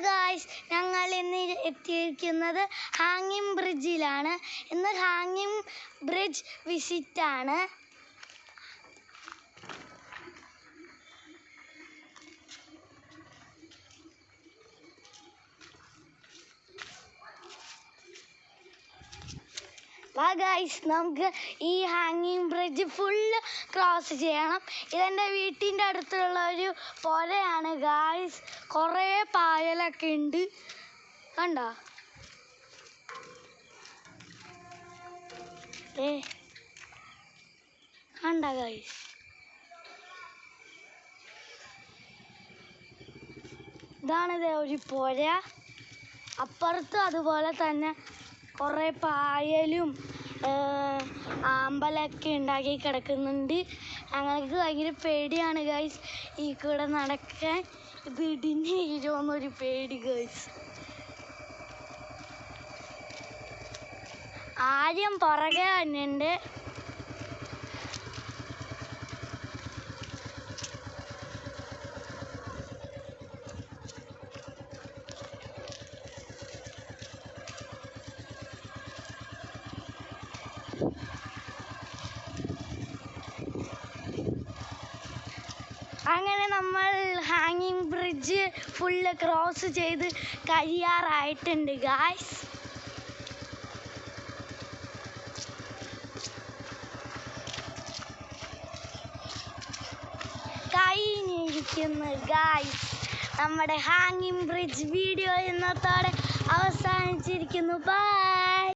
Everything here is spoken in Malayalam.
ഗായ്സ്, ഞങ്ങൾ ഇന്ന് എത്തിയിരിക്കുന്നത് ഹാങ്ങിങ് ബ്രിഡ്ജിലാണ്. ഇന്ന് ഹാങ്ങിങ് ബ്രിഡ്ജ് വിസിറ്റാണ്. ഗായ്സ്, നമുക്ക് ഈ ഹാങ്ങിങ് ബ്രിഡ്ജ് ഫുള്ള് ക്രോസ് ചെയ്യണം. ഇതെൻ്റെ വീട്ടിൻ്റെ അടുത്തുള്ള ഒരു പുഴയാണ് ഗായ്സ്. കുറേ പായലൊക്കെ ഉണ്ട്, കണ്ടോ? കണ്ട ഗായ്സ്, ഇതാണിത് ഒരു പുഴ. അപ്പുറത്തും അതുപോലെ തന്നെ കുറേ പായലും അമ്പലമൊക്കെ ഉണ്ടാക്കി കിടക്കുന്നുണ്ട്. ഞങ്ങൾക്ക് ഭയങ്കര പേടിയാണ് ഗൈസ് ഈ കൂടെ നടക്കാൻ. ഇത് ഇടിഞ്ഞ് വീഴുമെന്നൊരു പേടി ഗൈസ്. ആദ്യം പുറകെ തന്നെയുണ്ട്. അങ്ങനെ നമ്മൾ ഹാങ്ങിങ് ബ്രിഡ്ജ് ഫുള്ള് ക്രോസ് ചെയ്ത് കഴിയാറായിട്ടുണ്ട് ഗായ്സ്. കഴിഞ്ഞിരിക്കുന്നു ഗായ്സ്. നമ്മുടെ ഹാങ്ങിങ് ബ്രിഡ്ജ് വീഡിയോ ഇന്നത്തോടെ അവസാനിച്ചിരിക്കുന്നു. ബൈ.